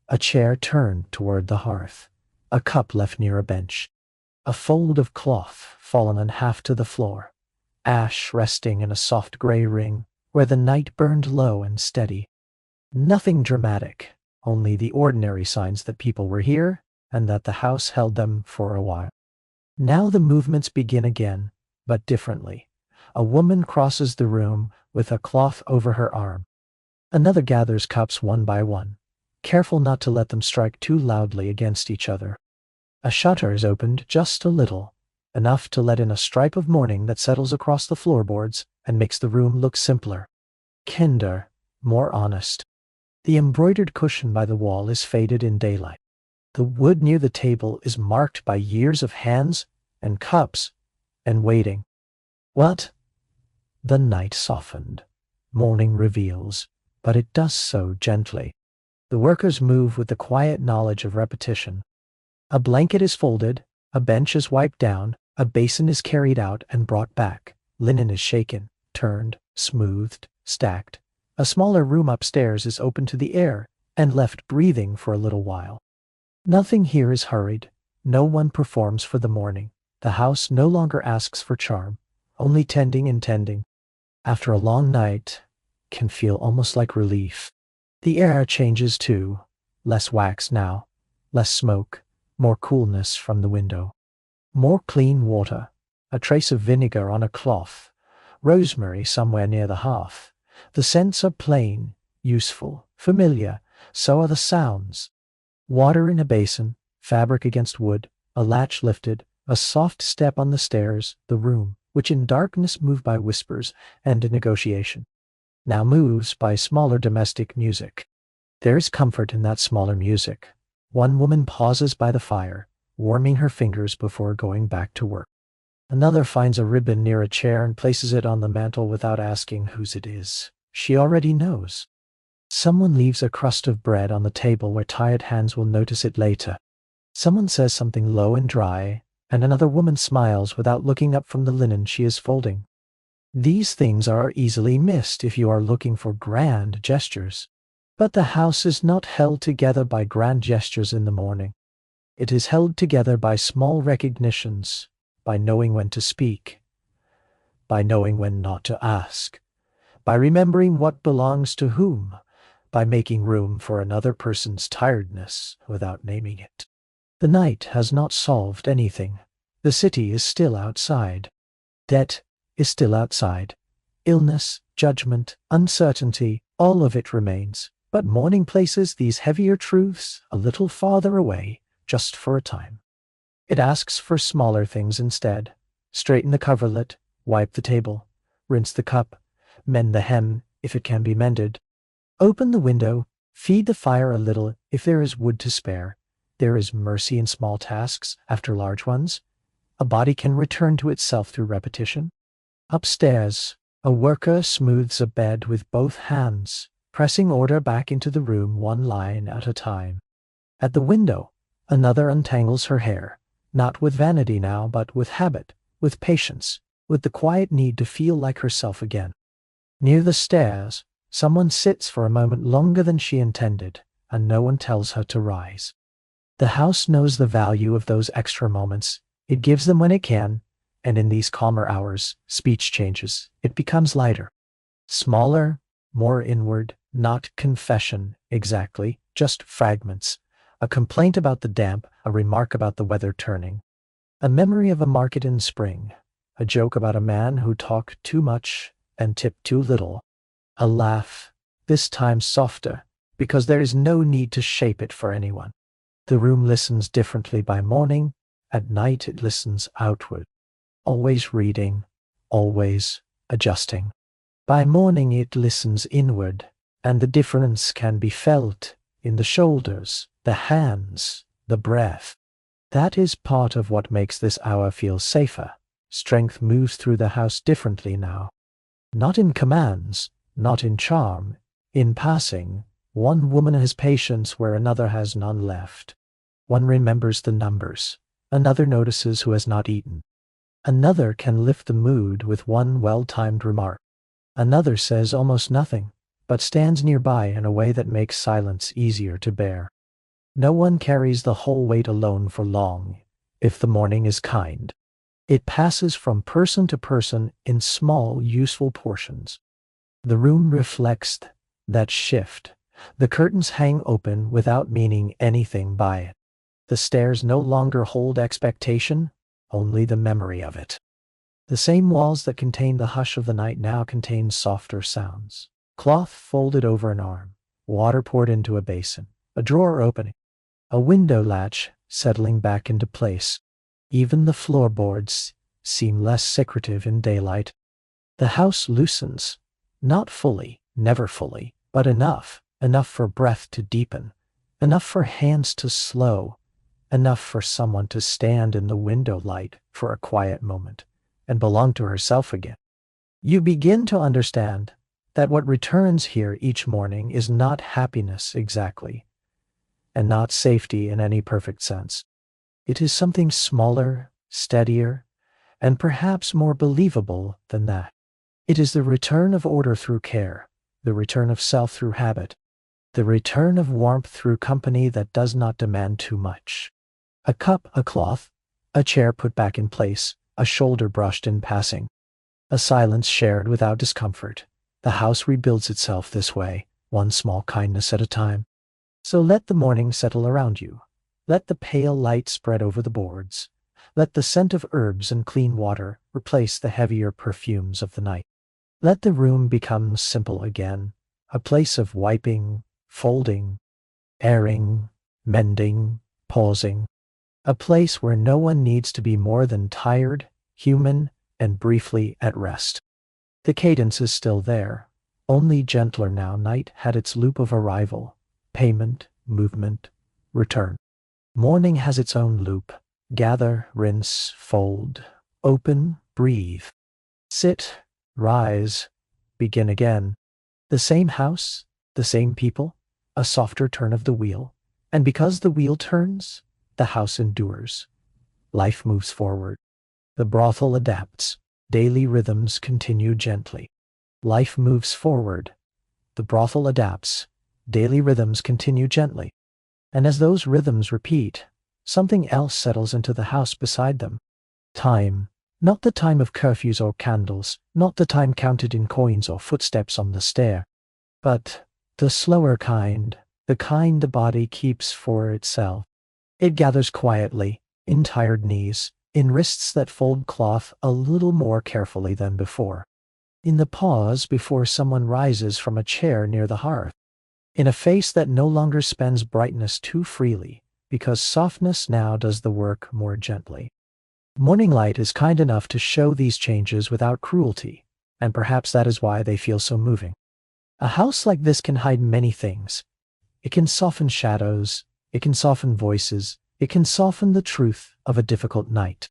A chair turned toward the hearth, a cup left near a bench, a fold of cloth fallen in half to the floor, ash resting in a soft gray ring where the night burned low and steady. Nothing dramatic, only the ordinary signs that people were here and that the house held them for a while. Now the movements begin again, but differently. A woman crosses the room with a cloth over her arm. Another gathers cups one by one, careful not to let them strike too loudly against each other. A shutter is opened just a little, enough to let in a stripe of morning that settles across the floorboards and makes the room look simpler, kinder, more honest. The embroidered cushion by the wall is faded in daylight. The wood near the table is marked by years of hands and cups and waiting. What? The night softened. Morning reveals, but it does so gently. The workers move with the quiet knowledge of repetition. A blanket is folded, a bench is wiped down, a basin is carried out and brought back, linen is shaken, turned, smoothed, stacked. A smaller room upstairs is open to the air and left breathing for a little while. Nothing here is hurried. No one performs for the morning. The house no longer asks for charm, only tending and tending. After a long night, can feel almost like relief. The air changes too. Less wax now, less smoke, more coolness from the window. More clean water, a trace of vinegar on a cloth, rosemary somewhere near the hearth. The scents are plain, useful, familiar, so are the sounds. Water in a basin, fabric against wood, a latch lifted, a soft step on the stairs, the room, which in darkness moved by whispers and negotiation, now moves by smaller domestic music. There is comfort in that smaller music. One woman pauses by the fire, warming her fingers before going back to work. Another finds a ribbon near a chair and places it on the mantel without asking whose it is. She already knows. Someone leaves a crust of bread on the table where tired hands will notice it later. Someone says something low and dry, and another woman smiles without looking up from the linen she is folding. These things are easily missed if you are looking for grand gestures. But the house is not held together by grand gestures in the morning. It is held together by small recognitions, by knowing when to speak, by knowing when not to ask, by remembering what belongs to whom, by making room for another person's tiredness without naming it. The night has not solved anything. The city is still outside. Debt is still outside. Illness, judgment, uncertainty, all of it remains. But morning places these heavier truths a little farther away, just for a time. It asks for smaller things instead. Straighten the coverlet, wipe the table, rinse the cup, mend the hem if it can be mended. Open the window, feed the fire a little if there is wood to spare. There is mercy in small tasks after large ones. A body can return to itself through repetition. Upstairs, a worker smooths a bed with both hands, pressing order back into the room one line at a time. At the window, another untangles her hair, not with vanity now, but with habit, with patience, with the quiet need to feel like herself again. Near the stairs, someone sits for a moment longer than she intended, and no one tells her to rise. The house knows the value of those extra moments. It gives them when it can, and in these calmer hours, speech changes. It becomes lighter, smaller, more inward, not confession exactly, just fragments. A complaint about the damp, a remark about the weather turning. A memory of a market in spring. A joke about a man who talked too much and tipped too little. A laugh, this time softer, because there is no need to shape it for anyone. The room listens differently by morning. At night it listens outward. Always reading, always adjusting. By morning it listens inward, and the difference can be felt in the shoulders, the hands, the breath. That is part of what makes this hour feel safer. Strength moves through the house differently now. Not in commands, not in charm. In passing, one woman has patience where another has none left. One remembers the numbers. Another notices who has not eaten. Another can lift the mood with one well-timed remark. Another says almost nothing, but stands nearby in a way that makes silence easier to bear. No one carries the whole weight alone for long, if the morning is kind. It passes from person to person in small, useful portions. The room reflects that shift. The curtains hang open without meaning anything by it. The stairs no longer hold expectation, only the memory of it. The same walls that contained the hush of the night now contained softer sounds. Cloth folded over an arm, water poured into a basin, a drawer opening, a window latch settling back into place. Even the floorboards seem less secretive in daylight. The house loosens, not fully, never fully, but enough for breath to deepen, enough for hands to slow, enough for someone to stand in the window light for a quiet moment and belong to herself again. You begin to understand that what returns here each morning is not happiness exactly, and not safety in any perfect sense. It is something smaller, steadier, and perhaps more believable than that. It is the return of order through care, the return of self through habit, the return of warmth through company that does not demand too much. A cup, a cloth, a chair put back in place, a shoulder brushed in passing, a silence shared without discomfort. The house rebuilds itself this way, one small kindness at a time. So let the morning settle around you. Let the pale light spread over the boards. Let the scent of herbs and clean water replace the heavier perfumes of the night. Let the room become simple again, a place of wiping, folding, airing, mending, pausing, a place where no one needs to be more than tired, human, and briefly at rest. The cadence is still there, only gentler now. Night had its loop of arrival, payment, movement, return. Morning has its own loop. Gather, rinse, fold, open, breathe. Sit, rise, begin again. The same house, the same people, a softer turn of the wheel. And because the wheel turns, the house endures. Life moves forward. The brothel adapts. Daily rhythms continue gently. Life moves forward. The brothel adapts. Daily rhythms continue gently. And as those rhythms repeat, something else settles into the house beside them. Time. Not the time of curfews or candles, not the time counted in coins or footsteps on the stair, but the slower kind, the kind the body keeps for itself. It gathers quietly, in tired knees, in wrists that fold cloth a little more carefully than before, in the pause before someone rises from a chair near the hearth, in a face that no longer spends brightness too freely, because softness now does the work more gently. Morning light is kind enough to show these changes without cruelty, and perhaps that is why they feel so moving. A house like this can hide many things. It can soften shadows, it can soften voices, it can soften the truth of a difficult night.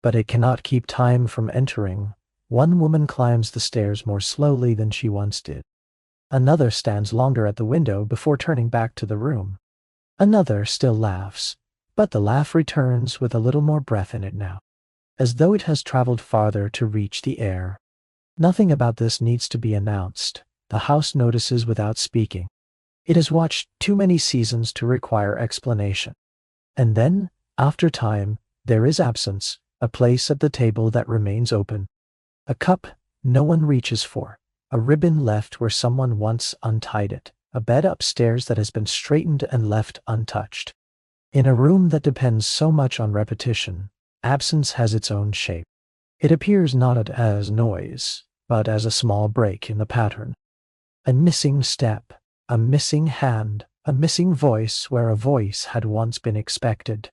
But it cannot keep time from entering. One woman climbs the stairs more slowly than she once did. Another stands longer at the window before turning back to the room. Another still laughs, but the laugh returns with a little more breath in it now, as though it has traveled farther to reach the air. Nothing about this needs to be announced. The house notices without speaking. It has watched too many seasons to require explanation. And then, after time, there is absence, a place at the table that remains open. A cup no one reaches for, a ribbon left where someone once untied it, a bed upstairs that has been straightened and left untouched. In a room that depends so much on repetition, absence has its own shape. It appears not as noise, but as a small break in the pattern. A missing step, a missing hand, a missing voice where a voice had once been expected.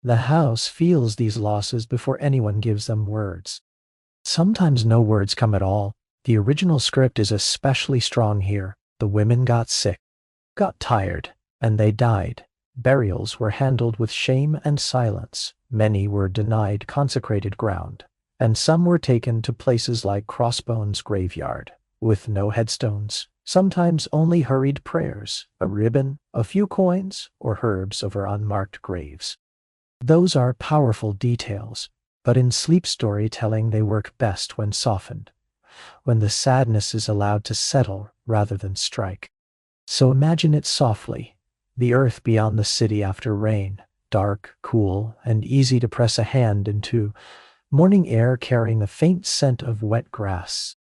The house feels these losses before anyone gives them words. Sometimes no words come at all. The original script is especially strong here. The women got sick, got tired, and they died. Burials were handled with shame and silence. Many were denied consecrated ground, and some were taken to places like Crossbones Graveyard, with no headstones, sometimes only hurried prayers, a ribbon, a few coins, or herbs over unmarked graves. Those are powerful details, but in sleep storytelling they work best when softened, when the sadness is allowed to settle rather than strike. So imagine it softly. The earth beyond the city after rain, dark, cool, and easy to press a hand into, morning air carrying a faint scent of wet grass.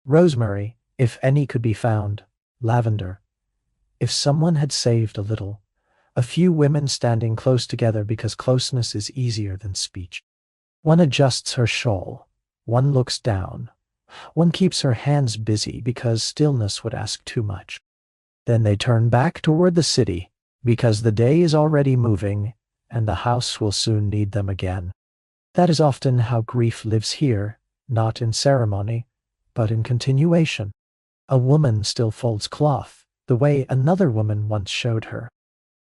Rosemary, if any could be found, lavender. If someone had saved a little, a few women standing close together because closeness is easier than speech. One adjusts her shawl, One looks down. One keeps her hands busy because stillness would ask too much. Then they turn back toward the city because the day is already moving and the house will soon need them again. That is often how grief lives here, not in ceremony, but in continuation. A woman still folds cloth, the way another woman once showed her.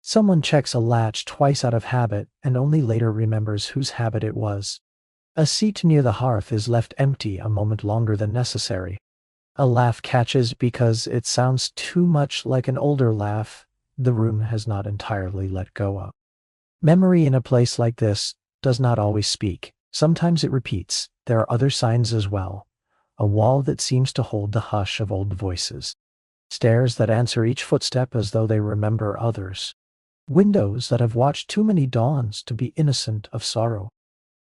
Someone checks a latch twice out of habit and only later remembers whose habit it was. A seat near the hearth is left empty a moment longer than necessary. A laugh catches because it sounds too much like an older laugh the room has not entirely let go of. Memory in a place like this does not always speak. Sometimes it repeats. There are other signs as well. A wall that seems to hold the hush of old voices. Stairs that answer each footstep as though they remember others. Windows that have watched too many dawns to be innocent of sorrow.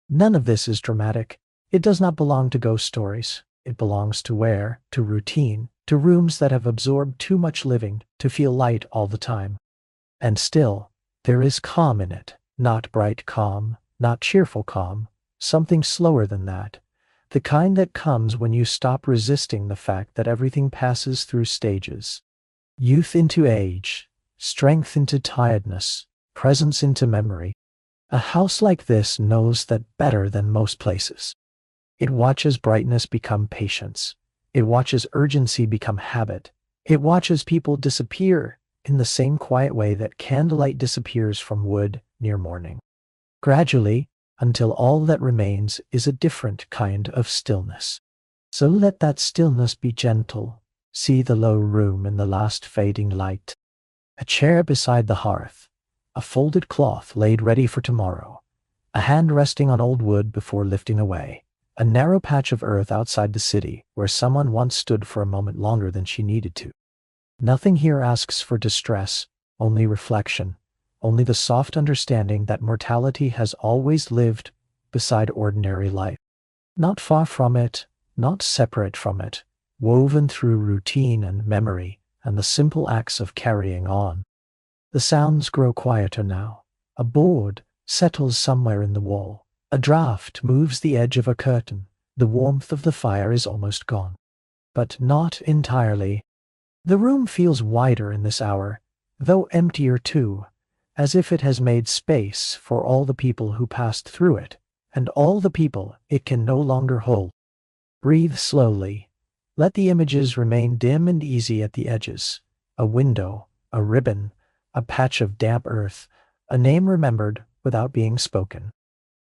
None of this is dramatic. It does not belong to ghost stories. It belongs to where, to routine, to rooms that have absorbed too much living to feel light all the time. And still, there is calm in it. Not bright calm, not cheerful calm, something slower than that. The kind that comes when you stop resisting the fact that everything passes through stages. Youth into age, strength into tiredness, presence into memory. A house like this knows that better than most places. It watches brightness become patience. It watches urgency become habit. It watches people disappear in the same quiet way that candlelight disappears from wood near morning. Gradually, until all that remains is a different kind of stillness. So let that stillness be gentle. See the low room in the last fading light. A chair beside the hearth. A folded cloth laid ready for tomorrow. A hand resting on old wood before lifting away. A narrow patch of earth outside the city where someone once stood for a moment longer than she needed to. Nothing here asks for distress, only reflection. Only the soft understanding that mortality has always lived beside ordinary life. Not far from it, not separate from it, woven through routine and memory and the simple acts of carrying on. The sounds grow quieter now. A board settles somewhere in the wall. A draft moves the edge of a curtain. The warmth of the fire is almost gone. But not entirely. The room feels wider in this hour, though emptier too, as if it has made space for all the people who passed through it, and all the people it can no longer hold. Breathe slowly. Let the images remain dim and easy at the edges. A window, a ribbon, a patch of damp earth, a name remembered without being spoken.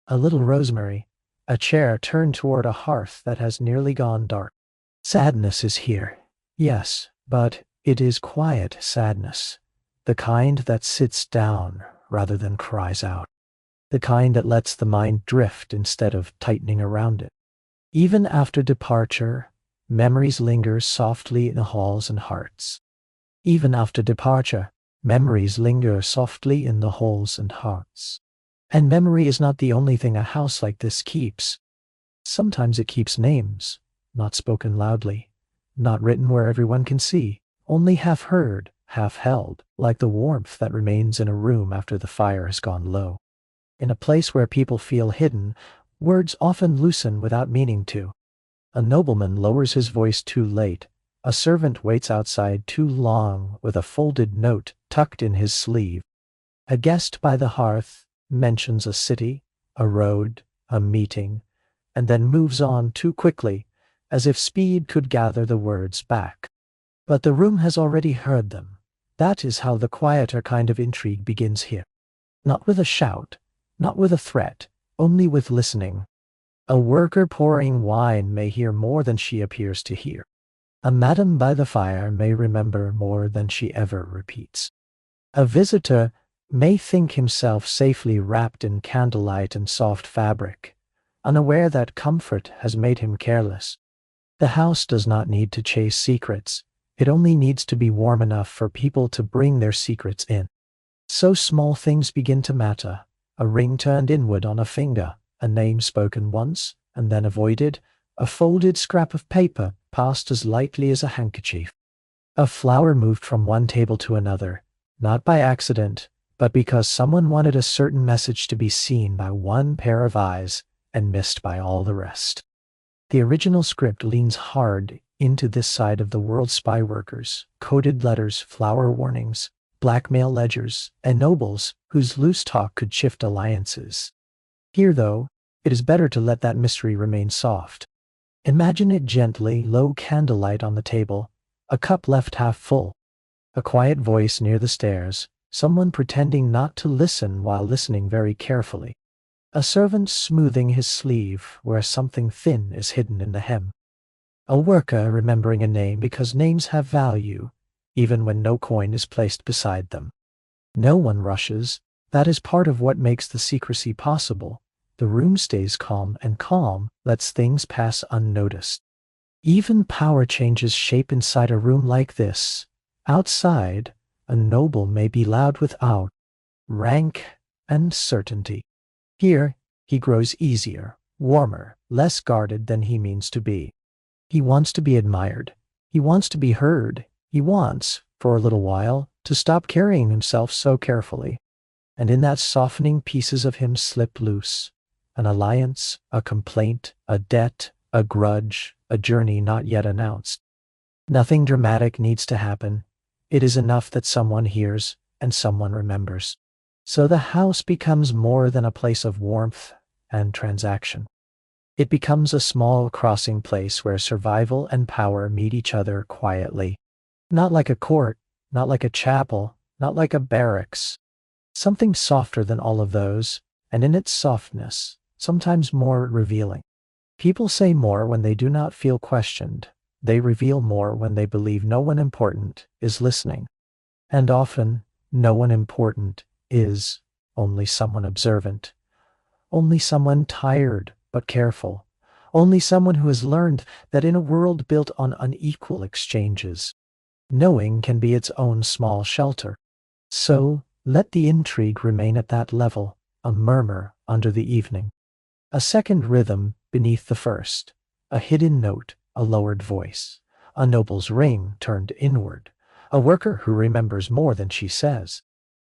A little rosemary, a chair turned toward a hearth that has nearly gone dark. Sadness is here, yes, but it is quiet sadness. The kind that sits down rather than cries out. The kind that lets the mind drift instead of tightening around it. Even after departure, memories linger softly in the halls and hearts. Even after departure, memories linger softly in the halls and hearts. And memory is not the only thing a house like this keeps. Sometimes it keeps names, not spoken loudly, not written where everyone can see, only half heard, half held, like the warmth that remains in a room after the fire has gone low. In a place where people feel hidden, words often loosen without meaning to. A nobleman lowers his voice too late. A servant waits outside too long with a folded note tucked in his sleeve. A guest by the hearth mentions a city, a road, a meeting, and then moves on too quickly, as if speed could gather the words back. But the room has already heard them. That is how the quieter kind of intrigue begins here. Not with a shout, not with a threat, only with listening. A worker pouring wine may hear more than she appears to hear. A madam by the fire may remember more than she ever repeats. A visitor may think himself safely wrapped in candlelight and soft fabric, unaware that comfort has made him careless. The house does not need to chase secrets. It only needs to be warm enough for people to bring their secrets in. So small things begin to matter. A ring turned inward on a finger, a name spoken once and then avoided, a folded scrap of paper passed as lightly as a handkerchief. A flower moved from one table to another, not by accident, but because someone wanted a certain message to be seen by one pair of eyes and missed by all the rest. The original script leans hard into this side of the world: spy workers, coded letters, flower warnings, blackmail ledgers, and nobles whose loose talk could shift alliances. Here, though, it is better to let that mystery remain soft. Imagine it gently: low candlelight on the table, a cup left half full, a quiet voice near the stairs, someone pretending not to listen while listening very carefully, a servant smoothing his sleeve where something thin is hidden in the hem, a worker remembering a name because names have value, even when no coin is placed beside them. No one rushes. That is part of what makes the secrecy possible. The room stays calm, and calm lets things pass unnoticed. Even power changes shape inside a room like this. Outside, a noble may be loud without rank and certainty. Here, he grows easier, warmer, less guarded than he means to be. He wants to be admired. He wants to be heard. He wants, for a little while, to stop carrying himself so carefully. And in that softening, pieces of him slip loose. An alliance, a complaint, a debt, a grudge, a journey not yet announced. Nothing dramatic needs to happen. It is enough that someone hears and someone remembers. So the house becomes more than a place of warmth and transaction. It becomes a small crossing place where survival and power meet each other quietly. Not like a court, not like a chapel, not like a barracks. Something softer than all of those, and in its softness, sometimes more revealing. People say more when they do not feel questioned. They reveal more when they believe no one important is listening. And often, no one important is only someone observant. Only someone tired but careful. Only someone who has learned that in a world built on unequal exchanges, knowing can be its own small shelter. So, let the intrigue remain at that level, a murmur under the evening. A second rhythm beneath the first, a hidden note, a lowered voice, a noble's ring turned inward, a worker who remembers more than she says,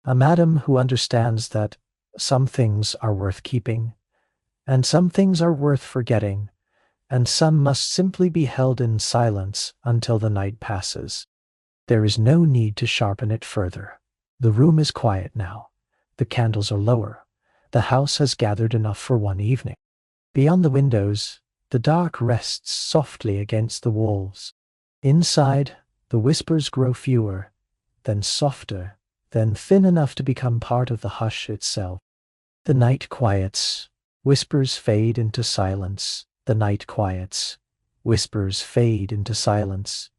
a madam who understands that some things are worth keeping, and some things are worth forgetting, and some must simply be held in silence until the night passes. There is no need to sharpen it further. The room is quiet now. The candles are lower. The house has gathered enough for one evening. Beyond the windows, the dark rests softly against the walls. Inside, the whispers grow fewer, then softer, then thin enough to become part of the hush itself. The night quiets. Whispers fade into silence. The night quiets. Whispers fade into silence.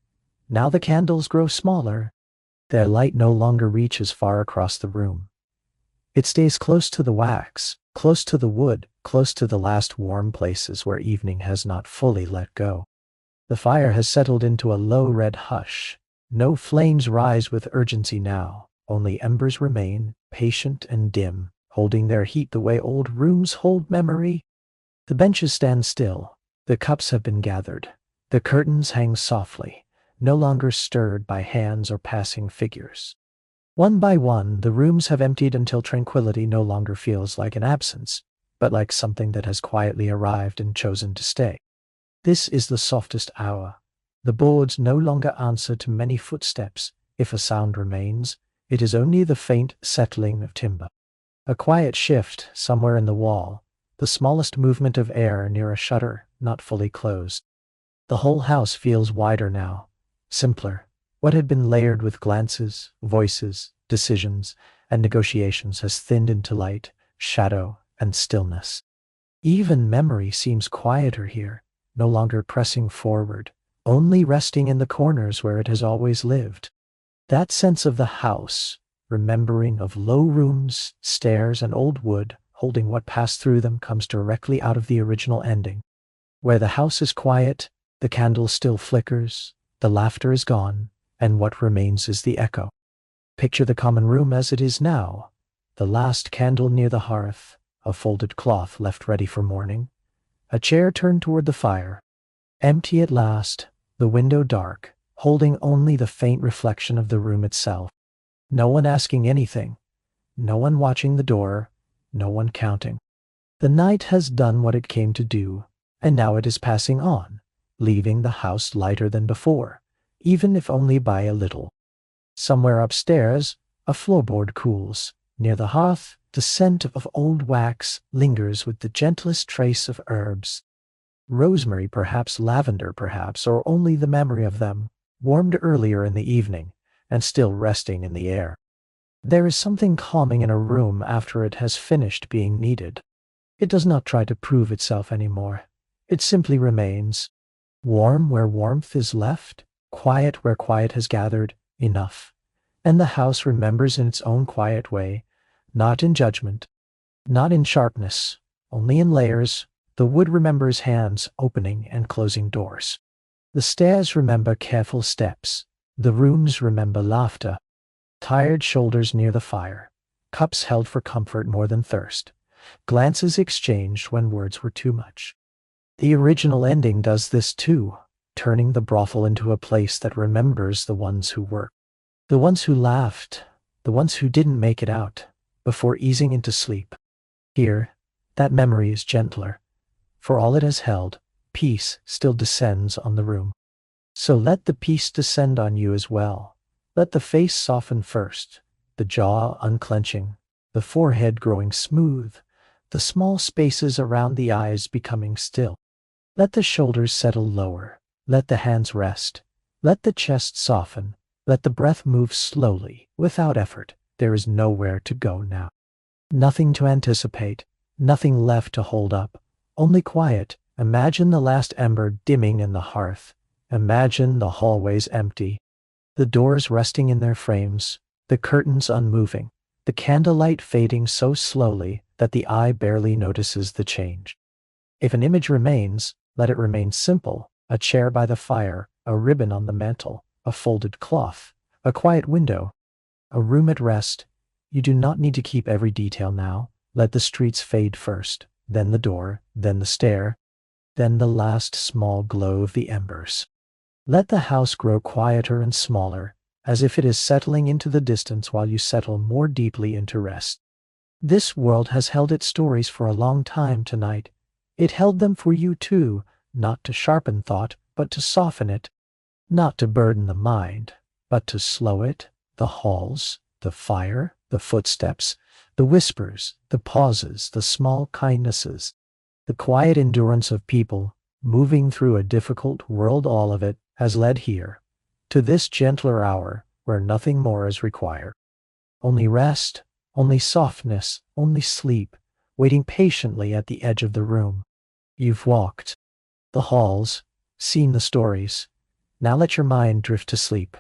Now the candles grow smaller. Their light no longer reaches far across the room. It stays close to the wax, close to the wood, close to the last warm places where evening has not fully let go. The fire has settled into a low red hush. No flames rise with urgency now. Only embers remain, patient and dim, holding their heat the way old rooms hold memory. The benches stand still. The cups have been gathered. The curtains hang softly, no longer stirred by hands or passing figures. One by one, the rooms have emptied until tranquility no longer feels like an absence, but like something that has quietly arrived and chosen to stay. This is the softest hour. The boards no longer answer to many footsteps. If a sound remains, it is only the faint settling of timber. A quiet shift somewhere in the wall, the smallest movement of air near a shutter not fully closed. The whole house feels wider now, simpler. What had been layered with glances, voices, decisions, and negotiations has thinned into light, shadow, and stillness. Even memory seems quieter here, no longer pressing forward, only resting in the corners where it has always lived. That sense of the house, remembering of low rooms, stairs, and old wood, holding what passed through them, comes directly out of the original ending. Where the house is quiet, the candle still flickers, the laughter is gone, and what remains is the echo. Picture the common room as it is now. The last candle near the hearth, a folded cloth left ready for morning, a chair turned toward the fire. Empty at last, the window dark, holding only the faint reflection of the room itself. No one asking anything, no one watching the door, no one counting. The night has done what it came to do, and now it is passing on, leaving the house lighter than before, even if only by a little. Somewhere upstairs, a floorboard cools. Near the hearth, the scent of old wax lingers with the gentlest trace of herbs. Rosemary perhaps, lavender perhaps, or only the memory of them, warmed earlier in the evening, and still resting in the air. There is something calming in a room after it has finished being needed. It does not try to prove itself anymore. It simply remains. Warm where warmth is left, quiet where quiet has gathered, enough. And the house remembers in its own quiet way, not in judgment, not in sharpness, only in layers. The wood remembers hands opening and closing doors. The stairs remember careful steps. The rooms remember laughter. Tired shoulders near the fire. Cups held for comfort more than thirst. Glances exchanged when words were too much. The original ending does this too, turning the brothel into a place that remembers the ones who worked. The ones who laughed. The ones who didn't make it out, before easing into sleep. Here, that memory is gentler. For all it has held, peace still descends on the room. So let the peace descend on you as well. Let the face soften first, the jaw unclenching, the forehead growing smooth, the small spaces around the eyes becoming still. Let the shoulders settle lower, let the hands rest, let the chest soften, let the breath move slowly, without effort. There is nowhere to go now. Nothing to anticipate, nothing left to hold up, only quiet. Imagine the last ember dimming in the hearth. Imagine the hallways empty, the doors resting in their frames, the curtains unmoving, the candlelight fading so slowly that the eye barely notices the change. If an image remains, let it remain simple: a chair by the fire, a ribbon on the mantel, a folded cloth, a quiet window, a room at rest. You do not need to keep every detail now. Let the streets fade first, then the door, then the stair, then the last small glow of the embers. Let the house grow quieter and smaller, as if it is settling into the distance while you settle more deeply into rest. This world has held its stories for a long time tonight. It held them for you too, not to sharpen thought, but to soften it, not to burden the mind, but to slow it. The halls, the fire, the footsteps, the whispers, the pauses, the small kindnesses, the quiet endurance of people moving through a difficult world, all of it has led here, to this gentler hour where nothing more is required. Only rest, only softness, only sleep, waiting patiently at the edge of the room. You've walked the halls, seen the stories. Now let your mind drift to sleep.